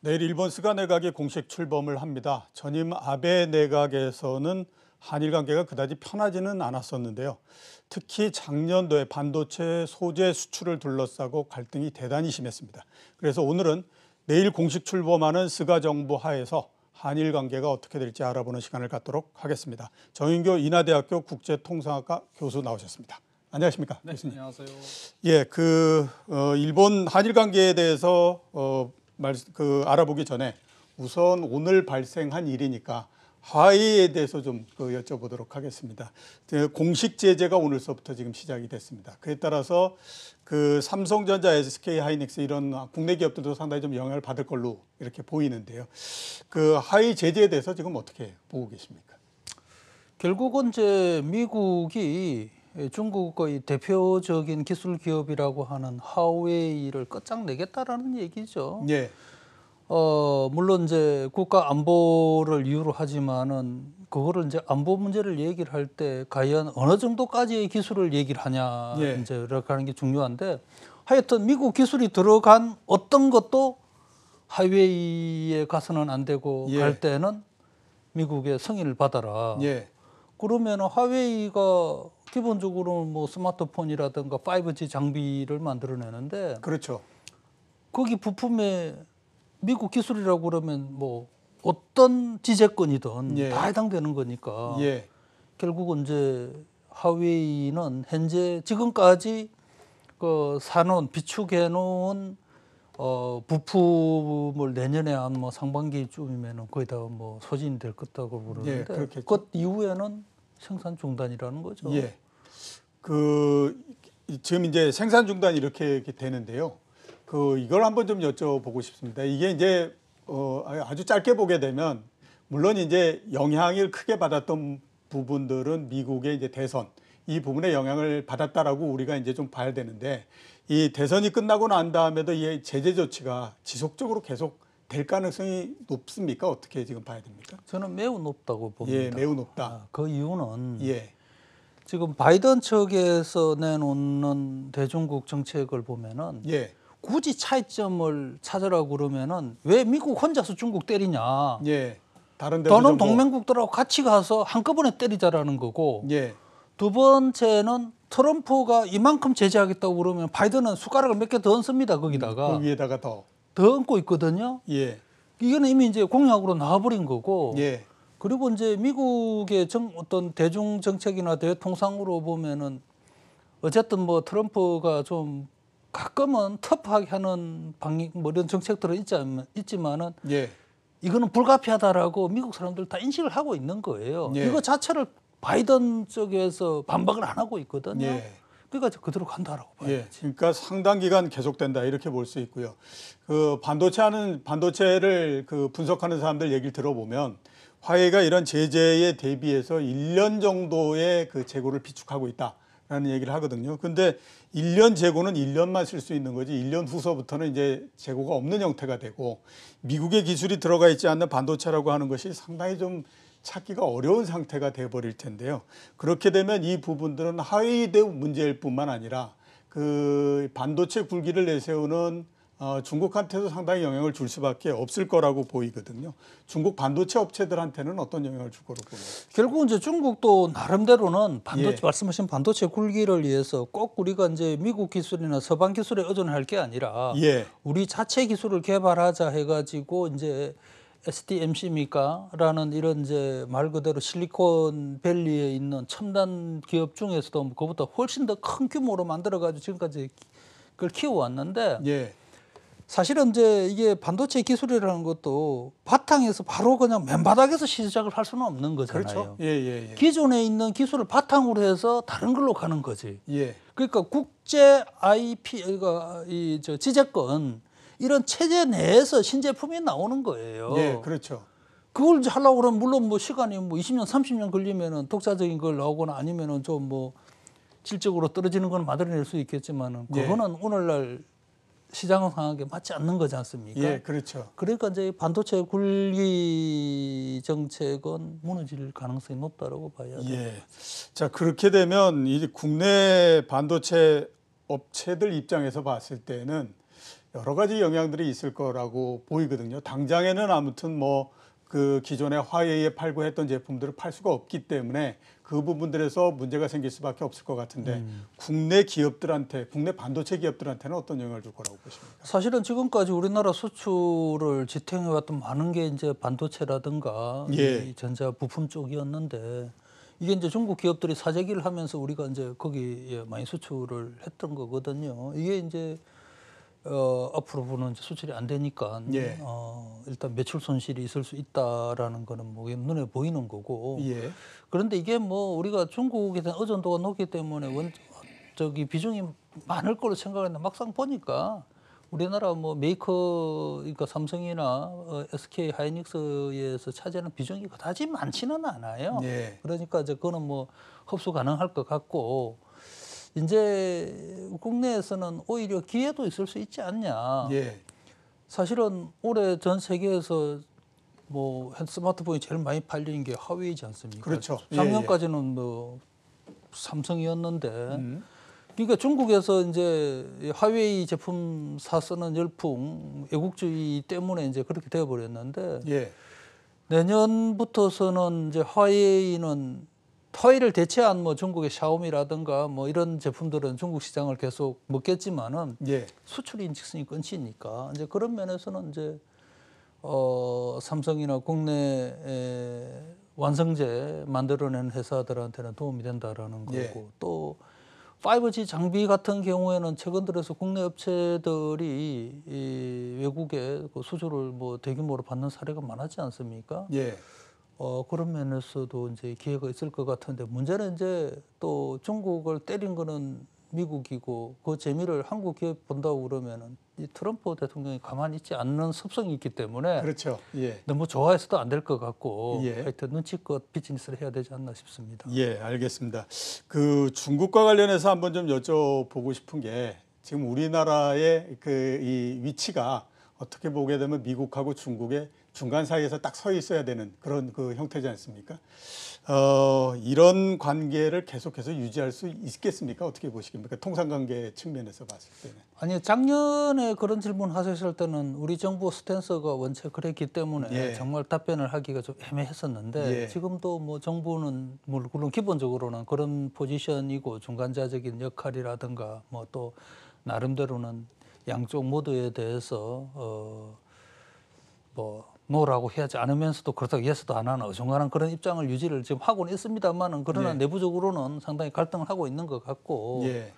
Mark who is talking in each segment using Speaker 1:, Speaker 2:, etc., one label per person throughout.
Speaker 1: 내일 일본 스가 내각이 공식 출범을 합니다. 전임 아베 내각에서는 한일 관계가 그다지 편하지는 않았었는데요. 특히 작년도에 반도체 소재 수출을 둘러싸고 갈등이 대단히 심했습니다. 그래서 오늘은 내일 공식 출범하는 스가 정부 하에서 한일 관계가 어떻게 될지 알아보는 시간을 갖도록 하겠습니다. 정인교 인하대학교 국제통상학과 교수 나오셨습니다. 안녕하십니까,
Speaker 2: 네,
Speaker 1: 교수님.
Speaker 2: 안녕하세요.
Speaker 1: 예, 일본 한일 관계에 대해서 알아보기 전에 우선 오늘 발생한 일이니까 화해에 대해서 좀 여쭤보도록 하겠습니다. 공식 제재가 오늘서부터 지금 시작이 됐습니다. 그에 따라서 삼성전자, SK 하이닉스 이런 국내 기업들도 상당히 좀 영향을 받을 걸로 이렇게 보이는데요. 화해 제재에 대해서 지금 어떻게 보고 계십니까?
Speaker 2: 결국은 이제 미국이 중국의 대표적인 기술 기업이라고 하는 화웨이를 끝장내겠다라는 얘기죠.
Speaker 1: 예.
Speaker 2: 물론 이제 국가 안보를 이유로 하지만은 그거를 이제 안보 문제를 얘기를 할 때 과연 어느 정도까지의 기술을 얘기를 하냐,
Speaker 1: 예.
Speaker 2: 이제 이렇게 하는 게 중요한데, 하여튼 미국 기술이 들어간 어떤 것도 화웨이에 가서는 안 되고,
Speaker 1: 예.
Speaker 2: 갈 때는 미국의 승인을 받아라.
Speaker 1: 예.
Speaker 2: 그러면 화웨이가 기본적으로 뭐 스마트폰이라든가 5G 장비를 만들어내는데,
Speaker 1: 그렇죠.
Speaker 2: 거기 부품에 미국 기술이라고 그러면 뭐 어떤 지재권이든
Speaker 1: 예.
Speaker 2: 다 해당되는 거니까.
Speaker 1: 예.
Speaker 2: 결국은 이제 화웨이는 현재 지금까지 비축해 놓은 부품을 내년에 한 뭐 상반기쯤이면은 거의 다 뭐 소진이 될 것다고 그러는데,
Speaker 1: 예, 그렇겠죠.
Speaker 2: 그 이후에는 생산 중단이라는 거죠.
Speaker 1: 예. 지금 이제 생산 중단이 이렇게 되는데요. 이걸 한번 좀 여쭤보고 싶습니다. 이게 이제 아주 짧게 보게 되면 물론 이제 영향을 크게 받았던 부분들은 미국의 이제 대선 이 부분에 영향을 받았다라고 우리가 이제 좀 봐야 되는데, 이 대선이 끝나고 난 다음에도 이 제재 조치가 지속적으로 계속 될 가능성이 높습니까? 어떻게 지금 봐야 됩니까?
Speaker 2: 저는 매우 높다고 봅니다.
Speaker 1: 예, 매우 높다.
Speaker 2: 그 이유는
Speaker 1: 예.
Speaker 2: 지금 바이든 측에서 내놓는 대중국 정책을 보면은
Speaker 1: 예.
Speaker 2: 굳이 차이점을 찾으라고 그러면은 왜 미국 혼자서 중국 때리냐?
Speaker 1: 예. 다른 데도
Speaker 2: 더는
Speaker 1: 좀
Speaker 2: 동맹국들하고 같이 가서 한꺼번에 때리자라는 거고.
Speaker 1: 예.
Speaker 2: 두 번째는 트럼프가 이만큼 제재하겠다고 그러면 바이든은 숟가락을 몇 개 더 얹습니다. 거기다가
Speaker 1: 그 위에다가 더
Speaker 2: 얹고 있거든요.
Speaker 1: 예.
Speaker 2: 이거는 이미 이제 공약으로 나와버린 거고.
Speaker 1: 예.
Speaker 2: 그리고 이제 미국의 어떤 대중 정책이나 대통상으로 보면은 어쨌든 뭐 트럼프가 좀 가끔은 터프하게 하는 뭐 이런 정책들은 있지만은
Speaker 1: 예.
Speaker 2: 이거는 불가피하다라고 미국 사람들 다 인식을 하고 있는 거예요.
Speaker 1: 예.
Speaker 2: 이거 자체를 바이든 쪽에서 반박을 안 하고 있거든요.
Speaker 1: 예.
Speaker 2: 그러니까 그대로 간다라고 봐야지.
Speaker 1: 예. 그러니까 상당 기간 계속된다 이렇게 볼 수 있고요. 반도체를 분석하는 사람들 얘기를 들어보면 화웨이가 이런 제재에 대비해서 1년 정도의 재고를 비축하고 있다라는 얘기를 하거든요. 근데 1년 재고는 1년만 쓸 수 있는 거지 1년 후서부터는 이제 재고가 없는 형태가 되고, 미국의 기술이 들어가 있지 않는 반도체라고 하는 것이 상당히 좀 찾기가 어려운 상태가 돼버릴 텐데요. 그렇게 되면 이 부분들은 화웨이의 문제일 뿐만 아니라 반도체 굴기를 내세우는 중국한테도 상당히 영향을 줄 수밖에 없을 거라고 보이거든요. 중국 반도체 업체들한테는 어떤 영향을 줄 거로 보나요?
Speaker 2: 결국은 이제 중국도 나름대로는
Speaker 1: 예.
Speaker 2: 말씀하신 반도체 굴기를 위해서 꼭 우리가 이제 미국 기술이나 서방 기술에 의존할 게 아니라
Speaker 1: 예.
Speaker 2: 우리 자체 기술을 개발하자 해가지고 이제 STMC입니까?라는 이런 이제 말 그대로 실리콘밸리에 있는 첨단 기업 중에서도 그것보다 훨씬 더 큰 규모로 만들어가지고 지금까지 그걸 키워왔는데,
Speaker 1: 예.
Speaker 2: 사실은 이제 이게 반도체 기술이라는 것도 바탕에서 바로 그냥 맨바닥에서 시작을 할 수는 없는 거잖아요.
Speaker 1: 그렇죠. 예.
Speaker 2: 기존에 있는 기술을 바탕으로 해서 다른 걸로 가는 거지.
Speaker 1: 예.
Speaker 2: 그러니까 국제 IP, 지재권 이런 체제 내에서 신제품이 나오는 거예요.
Speaker 1: 예. 그렇죠.
Speaker 2: 그걸 이제 하려고 그러면 물론 뭐 시간이 뭐 20년, 30년 걸리면은 독자적인 걸 나오거나 아니면은 좀 뭐 질적으로 떨어지는 건 만들어낼 수 있겠지만은 그거는 오늘날 시장 상황에 맞지 않는 거지 않습니까?
Speaker 1: 예, 그렇죠.
Speaker 2: 그러니까 이제 반도체 굴기 정책은 무너질 가능성이 높다라고 봐야 돼요.
Speaker 1: 예. 자, 그렇게 되면 이제 국내 반도체 업체들 입장에서 봤을 때는 여러 가지 영향들이 있을 거라고 보이거든요. 당장에는 아무튼 뭐 그 기존에 화웨이에 팔고 했던 제품들을 팔 수가 없기 때문에 그 부분들에서 문제가 생길 수밖에 없을 것 같은데 국내 기업들한테, 국내 반도체 기업들한테는 어떤 영향을 줄 거라고 보십니까?
Speaker 2: 사실은 지금까지 우리나라 수출을 지탱해왔던 많은 게 이제 반도체라든가
Speaker 1: 예.
Speaker 2: 이 전자 부품 쪽이었는데 이게 이제 중국 기업들이 사재기를 하면서 우리가 이제 거기에 많이 수출을 했던 거거든요. 이게 이제 앞으로는 이제 수출이 안 되니까
Speaker 1: 예.
Speaker 2: 일단 매출 손실이 있을 수 있다라는 거는 뭐 눈에 보이는 거고.
Speaker 1: 예.
Speaker 2: 그런데 이게 뭐 우리가 중국에 대한 의존도가 높기 때문에 저기 비중이 많을 거로 생각했는데 막상 보니까 우리나라 뭐 메이커 그러니까 삼성이나 SK 하이닉스에서 차지하는 비중이 그다지 많지는 않아요.
Speaker 1: 예.
Speaker 2: 그러니까 이제 그거는 뭐 흡수 가능할 것 같고 이제 국내에서는 오히려 기회도 있을 수 있지 않냐.
Speaker 1: 예.
Speaker 2: 사실은 올해 전 세계에서 뭐 스마트폰이 제일 많이 팔리는 게 화웨이지 않습니까?
Speaker 1: 그렇죠.
Speaker 2: 작년까지는 뭐 삼성이었는데 그러니까 중국에서 이제 화웨이 제품 쓰는 열풍, 애국주의 때문에 이제 그렇게 되어버렸는데
Speaker 1: 예.
Speaker 2: 내년부터서는 이제 화웨이를 대체한 뭐 중국의 샤오미라든가 뭐 이런 제품들은 중국 시장을 계속 먹겠지만은
Speaker 1: 예.
Speaker 2: 수출 인식성이 끊기니까 이제 그런 면에서는 이제 삼성이나 국내 완성제 만들어낸 회사들한테는 도움이 된다라는 거고
Speaker 1: 예.
Speaker 2: 또 5G 장비 같은 경우에는 최근 들어서 국내 업체들이 이 외국에 그 수주를 뭐 대규모로 받는 사례가 많았지 않습니까?
Speaker 1: 예.
Speaker 2: 그런 면에서도 이제 기회가 있을 것 같은데 문제는 이제 또 중국을 때린 거는 미국이고 그 재미를 한국 기업 본다고 그러면은 이 트럼프 대통령이 가만히 있지 않는 습성이 있기 때문에
Speaker 1: 그렇죠. 예.
Speaker 2: 너무 좋아해서도 안 될 것 같고
Speaker 1: 예.
Speaker 2: 하여튼 눈치껏 비즈니스를 해야 되지 않나 싶습니다.
Speaker 1: 예, 알겠습니다. 그 중국과 관련해서 한번 좀 여쭤보고 싶은 게 지금 우리나라의 그 이 위치가 어떻게 보게 되면 미국하고 중국의 중간 사이에서 딱 서 있어야 되는 그런 그 형태지 않습니까? 이런 관계를 계속해서 유지할 수 있겠습니까? 어떻게 보시겠습니까? 통상관계 측면에서 봤을 때는.
Speaker 2: 아니 작년에 그런 질문 하셨을 때는 우리 정부 스탠스가 원체 그랬기 때문에
Speaker 1: 예.
Speaker 2: 정말 답변을 하기가 좀 애매했었는데
Speaker 1: 예.
Speaker 2: 지금도 뭐 정부는 물론 기본적으로는 그런 포지션이고 중간자적인 역할이라든가 뭐 또 나름대로는 양쪽 모두에 대해서 뭐 노라고 해야지 않으면서도 그렇다고 예스도 안 하는 어중간한 그런 입장을 유지를 지금 하고는 있습니다만은 그러나
Speaker 1: 예.
Speaker 2: 내부적으로는 상당히 갈등을 하고 있는 것 같고
Speaker 1: 예.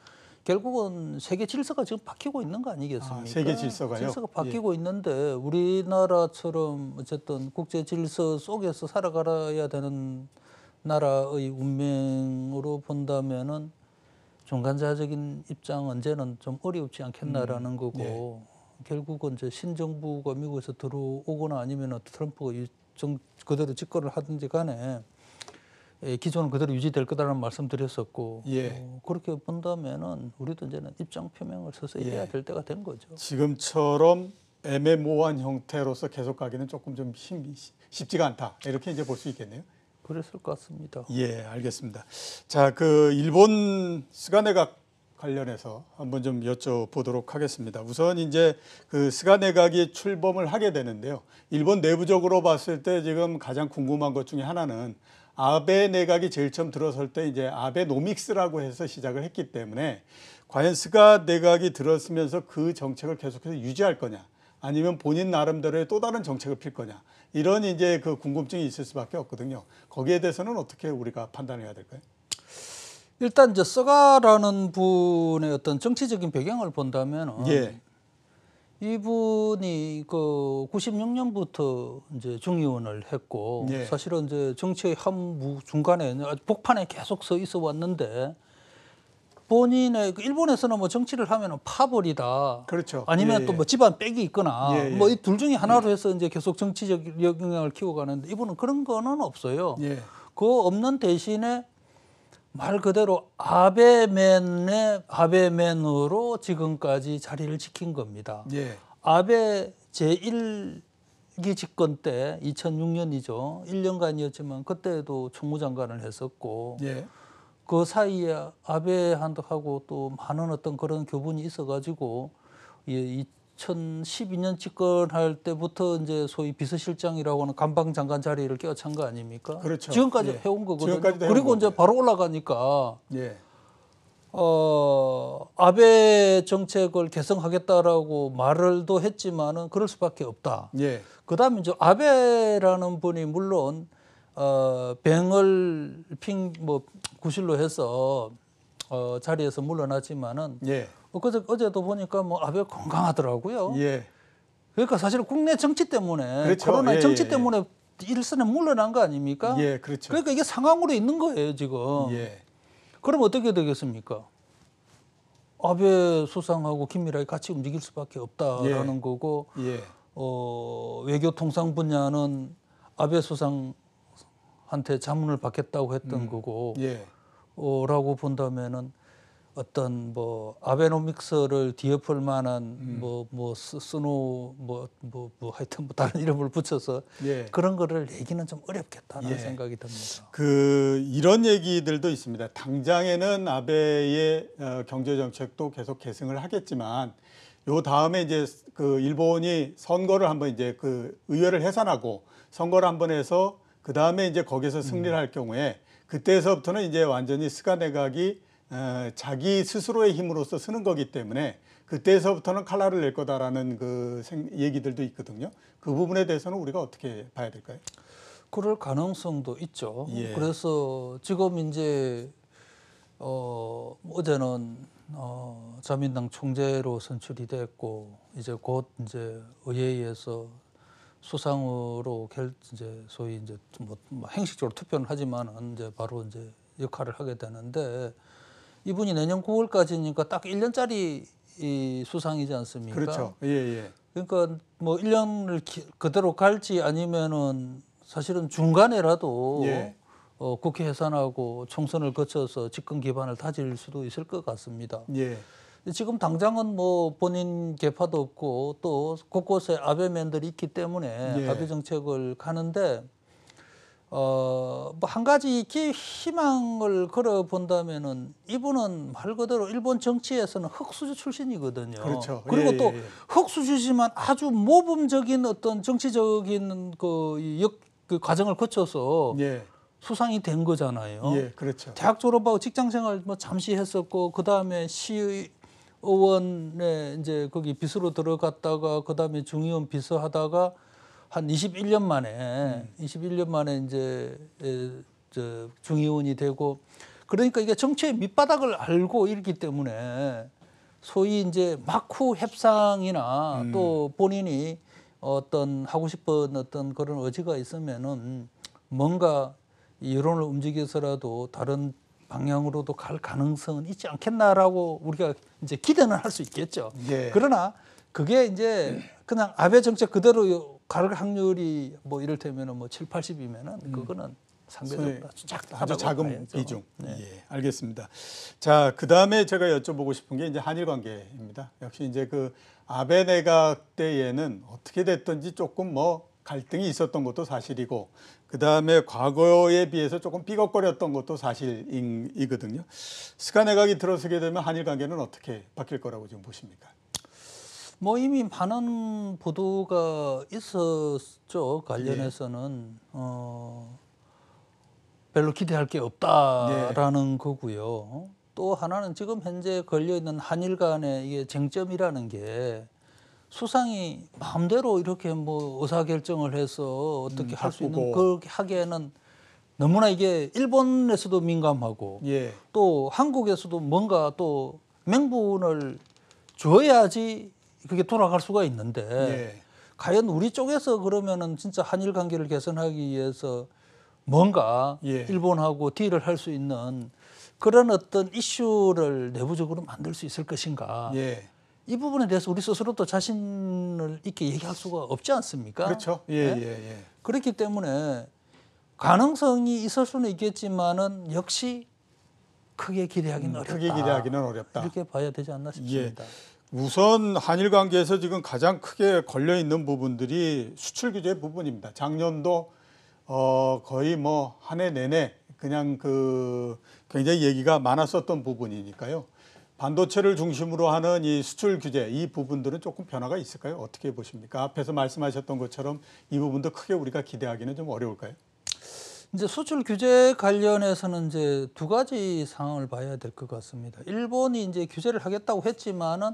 Speaker 2: 결국은 세계 질서가 지금 바뀌고 있는 거 아니겠습니까?
Speaker 1: 세계 질서가요?
Speaker 2: 질서가 바뀌고 있는데 우리나라처럼 어쨌든 국제 질서 속에서 살아가야 되는 나라의 운명으로 본다면은 중간자적인 입장 언제는 좀 어렵지 않겠나라는 거고 결국은 이제 신정부가 미국에서 들어오거나 아니면 트럼프가 그대로 집권을 하든지 간에 기존은 그대로 유지될 거다라는 말씀드렸었고
Speaker 1: 예.
Speaker 2: 그렇게 본다면은 우리도 이제는 입장 표명을 서서히 해야 될 때가 된 거죠.
Speaker 1: 지금처럼 애매모호한 형태로서 계속 가기는 조금 좀 쉽지가 않다. 이렇게 이제 볼 수 있겠네요.
Speaker 2: 그랬을 것 같습니다.
Speaker 1: 예, 알겠습니다. 자, 그 일본 스가 내각 관련해서 한번 좀 여쭤보도록 하겠습니다. 우선 이제 그 스가 내각이 출범을 하게 되는데요. 일본 내부적으로 봤을 때 지금 가장 궁금한 것 중에 하나는 아베 내각이 제일 처음 들어설 때 이제 아베노믹스라고 해서 시작을 했기 때문에 과연 스가 내각이 들었으면서 그 정책을 계속해서 유지할 거냐, 아니면 본인 나름대로의 또 다른 정책을 필 거냐, 이런 이제 그 궁금증이 있을 수밖에 없거든요. 거기에 대해서는 어떻게 우리가 판단해야 될까요?
Speaker 2: 일단 이제 스가라는 분의 어떤 정치적인 배경을 본다면
Speaker 1: 예.
Speaker 2: 이분이 그 96년부터 이제 중의원을 했고
Speaker 1: 예.
Speaker 2: 사실은 이제 정치의 중간에 아주 복판에 계속 서 있어 왔는데 본인의 일본에서는 뭐 정치를 하면은 파벌이다.
Speaker 1: 그렇죠.
Speaker 2: 아니면
Speaker 1: 예,
Speaker 2: 또
Speaker 1: 예.
Speaker 2: 뭐 집안 빽이 있거나
Speaker 1: 예, 예.
Speaker 2: 뭐 이 둘 중에 하나로 해서 이제 계속 정치적 영향을 키워가는데 이분은 그런 거는 없어요.
Speaker 1: 예.
Speaker 2: 그 없는 대신에 말 그대로 아베맨으로 지금까지 자리를 지킨 겁니다.
Speaker 1: 예.
Speaker 2: 아베 제1기 집권 때 2006년이죠. 1년간이었지만 그때도 총무장관을 했었고
Speaker 1: 예.
Speaker 2: 그 사이에 아베한테하고 또 많은 어떤 그런 교분이 있어가지고 2012년 집권할 때부터 이제 소위 비서실장이라고 하는 감방장관 자리를 껴찬 거 아닙니까?
Speaker 1: 그렇죠.
Speaker 2: 지금까지
Speaker 1: 예.
Speaker 2: 해온 거거든요.
Speaker 1: 지금까지도 해온
Speaker 2: 그리고 이제
Speaker 1: 거고요.
Speaker 2: 바로 올라가니까
Speaker 1: 예.
Speaker 2: 아베 정책을 개성하겠다라고 말을도 했지만은 그럴 수밖에 없다.
Speaker 1: 예.
Speaker 2: 그다음에 이제 아베라는 분이 물론 병을 구실로 해서 자리에서 물러났지만은
Speaker 1: 예.
Speaker 2: 어제도 보니까 뭐 아베 건강하더라고요.
Speaker 1: 예.
Speaker 2: 그러니까 사실 국내 정치 때문에
Speaker 1: 그렇죠.
Speaker 2: 코로나
Speaker 1: 예,
Speaker 2: 정치
Speaker 1: 예, 예.
Speaker 2: 때문에 일선에 물러난 거 아닙니까?
Speaker 1: 예, 그렇죠.
Speaker 2: 그러니까 이게 상황으로 있는 거예요 지금.
Speaker 1: 예.
Speaker 2: 그럼 어떻게 되겠습니까? 아베 수상하고 김일하이 같이 움직일 수밖에 없다라는
Speaker 1: 예.
Speaker 2: 거고
Speaker 1: 예.
Speaker 2: 외교통상 분야는 아베 수상한테 자문을 받겠다고 했던 거고
Speaker 1: 예.
Speaker 2: 라고 본다면은 어떤 뭐 아베노믹스를 뒤엎을 만한 스노 하여튼 뭐 다른 이름을 붙여서
Speaker 1: 예.
Speaker 2: 그런 거를 얘기는 좀 어렵겠다는
Speaker 1: 예.
Speaker 2: 생각이 듭니다.
Speaker 1: 이런 얘기들도 있습니다. 당장에는 아베의 경제 정책도 계속 계승을 하겠지만 요 다음에 이제 그 일본이 선거를 한번 이제 그 의회를 해산하고 선거를 한번 해서 그 다음에 이제 거기서 승리를 할 경우에 그때서부터는 이제 완전히 스가 내각이 자기 스스로의 힘으로써 쓰는 거기 때문에 그때서부터는 칼날을 낼 거다라는 얘기들도 있거든요. 그 부분에 대해서는 우리가 어떻게 봐야 될까요?
Speaker 2: 그럴 가능성도 있죠.
Speaker 1: 예.
Speaker 2: 그래서 지금 이제 어제는 자민당 총재로 선출이 됐고 이제 곧 이제 의회에서 수상으로 이제 소위 이제 뭐 행식적으로 투표는 하지만은 이제 바로 이제 역할을 하게 되는데 이분이 내년 9월까지니까 딱 1년짜리 이 수상이지 않습니까?
Speaker 1: 그렇죠. 예, 예.
Speaker 2: 그러니까 뭐 1년을 그대로 갈지 아니면은 사실은 중간에라도
Speaker 1: 예.
Speaker 2: 국회 해산하고 총선을 거쳐서 집권 기반을 다질 수도 있을 것 같습니다.
Speaker 1: 예.
Speaker 2: 지금 당장은 뭐 본인 계파도 없고 또 곳곳에 아베맨들이 있기 때문에
Speaker 1: 예.
Speaker 2: 아베 정책을 가는데 뭐 한 가지 희망을 걸어 본다면은 이분은 말 그대로 일본 정치에서는 흑수저 출신이거든요.
Speaker 1: 그렇죠.
Speaker 2: 그리고
Speaker 1: 예,
Speaker 2: 또
Speaker 1: 예, 예.
Speaker 2: 흑수저지만 아주 모범적인 어떤 정치적인 그 과정을 거쳐서
Speaker 1: 예.
Speaker 2: 수상이 된 거잖아요.
Speaker 1: 예, 그렇죠.
Speaker 2: 대학 졸업하고 직장 생활 뭐 잠시 했었고 그 다음에 시의원에 이제 거기 비서로 들어갔다가 그 다음에 중의원 비서하다가 한 21년 만에 이제 저 중의원이 되고 그러니까 이게 정치의 밑바닥을 알고 있기 때문에 소위 이제 막후 협상이나 또 본인이 어떤 하고 싶은 어떤 그런 의지가 있으면은 뭔가 여론을 움직여서라도 다른 방향으로도 갈 가능성은 있지 않겠나라고 우리가 이제 기대는 할 수 있겠죠.
Speaker 1: 예.
Speaker 2: 그러나 그게 이제 그냥 아베 정책 그대로 갈 확률이 뭐 이를테면은 뭐 7, 80이면은 그거는 상대적으로
Speaker 1: 아주 작은
Speaker 2: 봐야죠.
Speaker 1: 비중.
Speaker 2: 네.
Speaker 1: 예, 알겠습니다. 자, 그 다음에 제가 여쭤보고 싶은 게 이제 한일 관계입니다. 역시 이제 그 아베 내각 때에는 어떻게 됐든지 조금 뭐 갈등이 있었던 것도 사실이고, 그 다음에 과거에 비해서 조금 삐걱거렸던 것도 사실이거든요. 스가 내각이 들어서게 되면 한일 관계는 어떻게 바뀔 거라고 지금 보십니까?
Speaker 2: 뭐 이미 많은 보도가 있었죠. 관련해서는 별로 기대할 게 없다라는 거고요. 또 하나는 지금 현재 걸려 있는 한일 간의 이게 쟁점이라는 게 수상이 마음대로 이렇게 뭐 의사결정을 해서 어떻게 할 수 있는 그렇게 하기에는 너무나 이게 일본에서도 민감하고
Speaker 1: 예.
Speaker 2: 또 한국에서도 뭔가 또 명분을 줘야지 그게 돌아갈 수가 있는데
Speaker 1: 예.
Speaker 2: 과연 우리 쪽에서 그러면은 진짜 한일 관계를 개선하기 위해서 뭔가
Speaker 1: 예.
Speaker 2: 일본하고 딜을 할 수 있는 그런 어떤 이슈를 내부적으로 만들 수 있을 것인가?
Speaker 1: 예.
Speaker 2: 이 부분에 대해서 우리 스스로도 자신을 있게 얘기할 수가 없지 않습니까?
Speaker 1: 그렇죠. 예,
Speaker 2: 네?
Speaker 1: 예, 예.
Speaker 2: 그렇기 때문에 가능성이 있을 수는 있겠지만은 역시 크게 기대하기는 어렵다.
Speaker 1: 크게 기대하기는 어렵다.
Speaker 2: 이렇게 봐야 되지 않나 싶습니다.
Speaker 1: 예. 우선 한일 관계에서 지금 가장 크게 걸려 있는 부분들이 수출 규제 부분입니다. 작년도 거의 뭐 한 해 내내 그냥 그 굉장히 얘기가 많았었던 부분이니까요. 반도체를 중심으로 하는 이 수출 규제 이 부분들은 조금 변화가 있을까요? 어떻게 보십니까? 앞에서 말씀하셨던 것처럼 이 부분도 크게 우리가 기대하기는 좀 어려울까요?
Speaker 2: 이제 수출 규제 관련해서는 이제 두 가지 상황을 봐야 될 것 같습니다. 일본이 이제 규제를 하겠다고 했지만은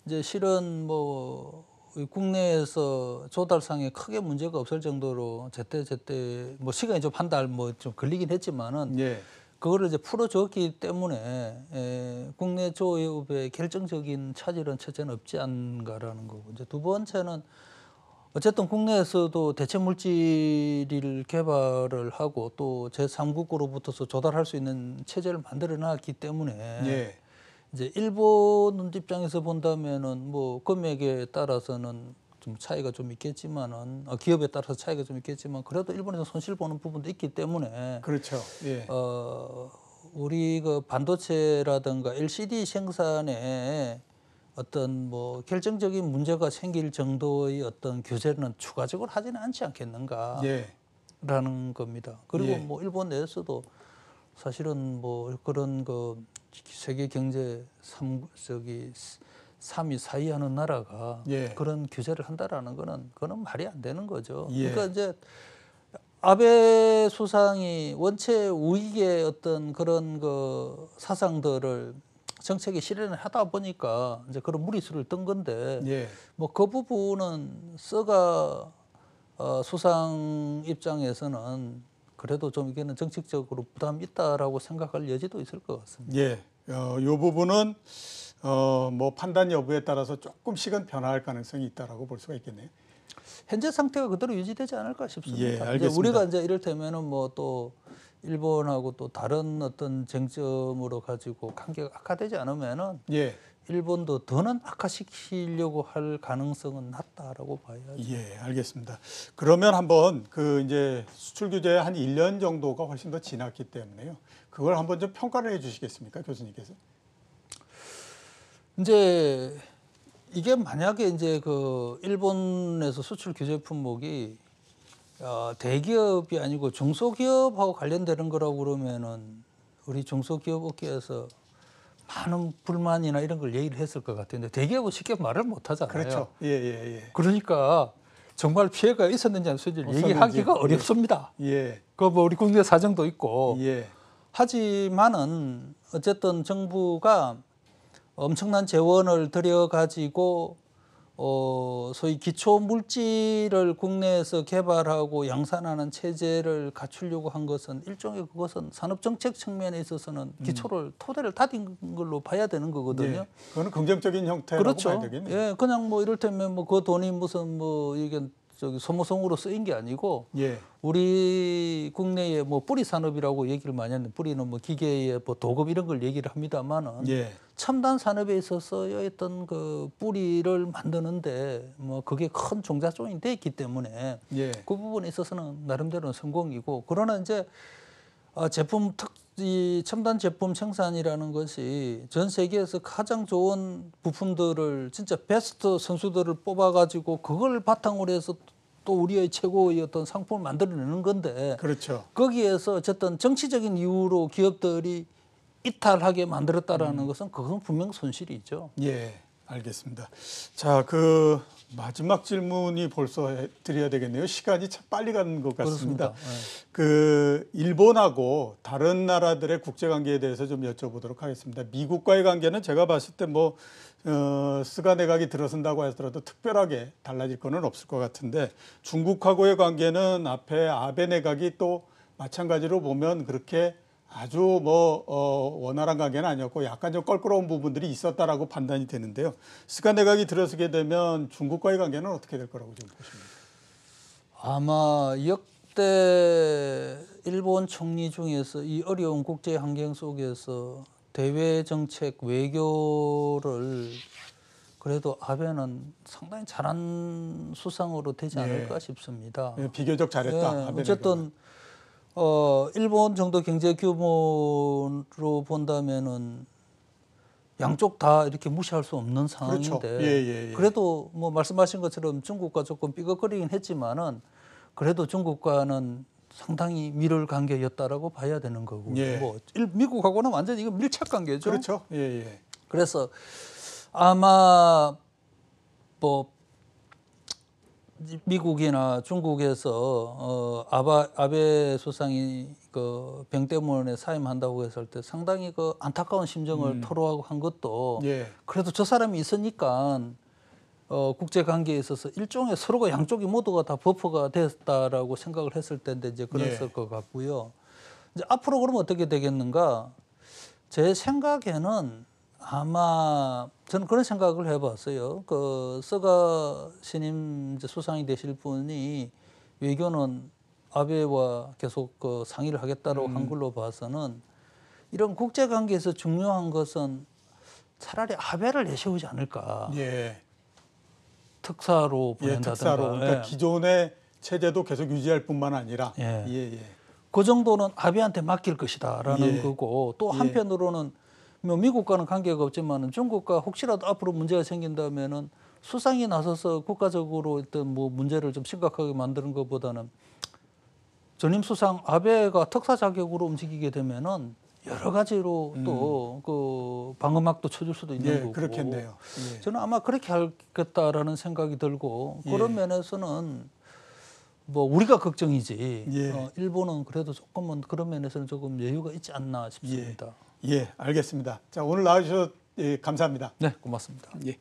Speaker 2: 이제 실은 뭐 국내에서 조달상에 크게 문제가 없을 정도로 제때 뭐 시간이 좀 한 달 뭐 좀 걸리긴 했지만은
Speaker 1: 예.
Speaker 2: 그거를 이제 풀어줬기 때문에 국내 조업에 결정적인 차질은 첫째는 없지 않은가라는 거고, 이제 두 번째는 어쨌든 국내에서도 대체 물질을 개발을 하고 또 제3국으로부터서 조달할 수 있는 체제를 만들어 놨기 때문에
Speaker 1: 예.
Speaker 2: 이제 일본 입장에서 본다면은 뭐 금액에 따라서는 좀 차이가 좀 있겠지만은 기업에 따라서 차이가 좀 있겠지만 그래도 일본에서 손실 보는 부분도 있기 때문에
Speaker 1: 그렇죠. 예.
Speaker 2: 우리 그 반도체라든가 LCD 생산에 어떤 뭐 결정적인 문제가 생길 정도의 어떤 규제는 추가적으로 하지는 않지 않겠는가라는
Speaker 1: 예.
Speaker 2: 겁니다. 그리고
Speaker 1: 예.
Speaker 2: 뭐 일본 내에서도 사실은 뭐 그런 그 세계 경제 3위, 4위 하는 나라가
Speaker 1: 예.
Speaker 2: 그런 규제를 한다라는 그거는 말이 안 되는 거죠.
Speaker 1: 예.
Speaker 2: 그러니까 이제 아베 수상이 원체 우익의 어떤 그런 그 사상들을 정책에 실현을 하다 보니까 이제 그런 무리수를 뜬 건데
Speaker 1: 예.
Speaker 2: 뭐 그 부분은 스가 수상 입장에서는 그래도 좀 이게는 정책적으로 부담이 있다라고 생각할 여지도 있을 것 같습니다.
Speaker 1: 예. 요 부분은 뭐 판단 여부에 따라서 조금씩은 변화할 가능성이 있다라고 볼 수가 있겠네요.
Speaker 2: 현재 상태가 그대로 유지되지 않을까 싶습니다.
Speaker 1: 예, 알겠습니다.
Speaker 2: 이제 우리가 이제 이를테면은 뭐 또 일본하고 또 다른 어떤 쟁점으로 가지고 관계가 악화되지 않으면은
Speaker 1: 예.
Speaker 2: 일본도 더는 악화시키려고 할 가능성은 낮다라고 봐야죠.
Speaker 1: 예, 알겠습니다. 그러면 한번 그 이제 수출 규제 한 1년 정도가 훨씬 더 지났기 때문에요. 그걸 한번 좀 평가를 해 주시겠습니까, 교수님께서?
Speaker 2: 이제 이게 만약에 이제 그 일본에서 수출 규제 품목이 대기업이 아니고 중소기업하고 관련되는 거라고 그러면은 우리 중소기업 업계에서 많은 불만이나 이런 걸 얘기를 했을 것 같은데 대기업은 쉽게 말을 못 하잖아요.
Speaker 1: 그렇죠. 예, 예, 예.
Speaker 2: 그러니까 정말 피해가 있었는지 안 있었는지 얘기하기가 어렵습니다.
Speaker 1: 예.
Speaker 2: 그 뭐 우리 국내 사정도 있고.
Speaker 1: 예.
Speaker 2: 하지만은 어쨌든 정부가 엄청난 재원을 들여가지고 소위 기초 물질을 국내에서 개발하고 양산하는 체제를 갖추려고 한 것은 일종의 그것은 산업 정책 측면에 있어서는 기초를 토대를 다진 걸로 봐야 되는 거거든요.
Speaker 1: 예. 그거는 긍정적인 형태라고
Speaker 2: 그렇죠.
Speaker 1: 봐야 되겠네요.
Speaker 2: 예, 그냥 뭐 이를테면 뭐 그 돈이 무슨 뭐 이게 저기 소모성으로 쓰인 게 아니고
Speaker 1: 예.
Speaker 2: 우리 국내의 뭐 뿌리 산업이라고 얘기를 많이 하는데 뿌리는 뭐 기계의 뭐 도급 이런 걸 얘기를 합니다만은
Speaker 1: 예.
Speaker 2: 첨단 산업에 있어서의 어떤 그 뿌리를 만드는데 뭐 그게 큰 종자종이 돼 있기 때문에
Speaker 1: 예.
Speaker 2: 그 부분에 있어서는 나름대로는 성공이고, 그러나 이제 이 첨단 제품 생산이라는 것이 전 세계에서 가장 좋은 부품들을 진짜 베스트 선수들을 뽑아가지고 그걸 바탕으로 해서 또 우리의 최고의 어떤 상품을 만들어내는 건데,
Speaker 1: 그렇죠.
Speaker 2: 거기에서 어쨌든 정치적인 이유로 기업들이 이탈하게 만들었다라는 것은 그건 분명 손실이죠.
Speaker 1: 예. 알겠습니다. 자, 그 마지막 질문이 벌써 드려야 되겠네요. 시간이 참 빨리 가는 것 같습니다.
Speaker 2: 그렇습니다.
Speaker 1: 그 일본하고 다른 나라들의 국제 관계에 대해서 좀 여쭤보도록 하겠습니다. 미국과의 관계는 제가 봤을 때 뭐 스가 내각이 들어선다고 하더라도 특별하게 달라질 거는 없을 것 같은데, 중국하고의 관계는 앞에 아베 내각이 또 마찬가지로 보면 그렇게 아주 뭐 원활한 관계는 아니었고 약간 좀 껄끄러운 부분들이 있었다라고 판단이 되는데요. 스가 내각이 들어서게 되면 중국과의 관계는 어떻게 될 거라고 좀 보십니까?
Speaker 2: 아마 역대 일본 총리 중에서 이 어려운 국제 환경 속에서 대외 정책 외교를 그래도 아베는 상당히 잘한 수상으로 되지 않을까 싶습니다.
Speaker 1: 예, 비교적 잘했다. 아베
Speaker 2: 어쨌든 일본 정도 경제 규모로 본다면은 양쪽 다 이렇게 무시할 수 없는 상황인데,
Speaker 1: 그렇죠. 예.
Speaker 2: 그래도 뭐 말씀하신 것처럼 중국과 조금 삐걱거리긴 했지만은 그래도 중국과는 상당히 밀월 관계였다라고 봐야 되는 거고,
Speaker 1: 예.
Speaker 2: 뭐 미국하고는 완전히 이거 밀착 관계죠.
Speaker 1: 그렇죠. 예.
Speaker 2: 그래서 아마 뭐 미국이나 중국에서 아베 수상이 그 병 때문에 사임한다고 했을 때 상당히 그 안타까운 심정을 토로하고 한 것도
Speaker 1: 예.
Speaker 2: 그래도 저 사람이 있으니까 국제 관계에 있어서 일종의 서로가 양쪽이 모두가 다 버퍼가 됐다라고 생각을 했을 텐데 이제 그랬을
Speaker 1: 예.
Speaker 2: 것 같고요. 이제 앞으로 그러면 어떻게 되겠는가? 제 생각에는 아마 저는 그런 생각을 해봤어요. 그 스가 신임 이제 수상이 되실 분이 외교는 아베와 계속 그 상의를 하겠다고 한 걸로 봐서는 이런 국제 관계에서 중요한 것은 차라리 아베를 내세우지 않을까.
Speaker 1: 예.
Speaker 2: 특사로
Speaker 1: 예,
Speaker 2: 보낸다든가.
Speaker 1: 특사로. 그러니까
Speaker 2: 예.
Speaker 1: 기존의 체제도 계속 유지할 뿐만 아니라
Speaker 2: 예.
Speaker 1: 예, 예.
Speaker 2: 그 정도는 아베한테 맡길 것이다라는
Speaker 1: 예.
Speaker 2: 거고 또
Speaker 1: 예.
Speaker 2: 한편으로는 뭐 미국과는 관계가 없지만 중국과 혹시라도 앞으로 문제가 생긴다면은 수상이 나서서 국가적으로 어떤 뭐 문제를 좀 심각하게 만드는 것보다는 전임 수상 아베가 특사 자격으로 움직이게 되면은 여러 가지로 또 그 방어막도 쳐줄 수도 있는
Speaker 1: 예,
Speaker 2: 거고.
Speaker 1: 그렇겠네요. 예.
Speaker 2: 저는 아마 그렇게 하겠다라는 생각이 들고
Speaker 1: 예.
Speaker 2: 그런 면에서는 뭐 우리가 걱정이지.
Speaker 1: 예.
Speaker 2: 일본은 그래도 조금은 그런 면에서는 조금 여유가 있지 않나 싶습니다.
Speaker 1: 예, 알겠습니다. 자, 오늘 나와주셔서 예, 감사합니다.
Speaker 2: 네, 고맙습니다.
Speaker 1: 예.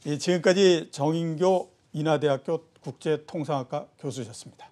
Speaker 1: 예, 지금까지 정인교 인하대학교 국제통상학과 교수셨습니다.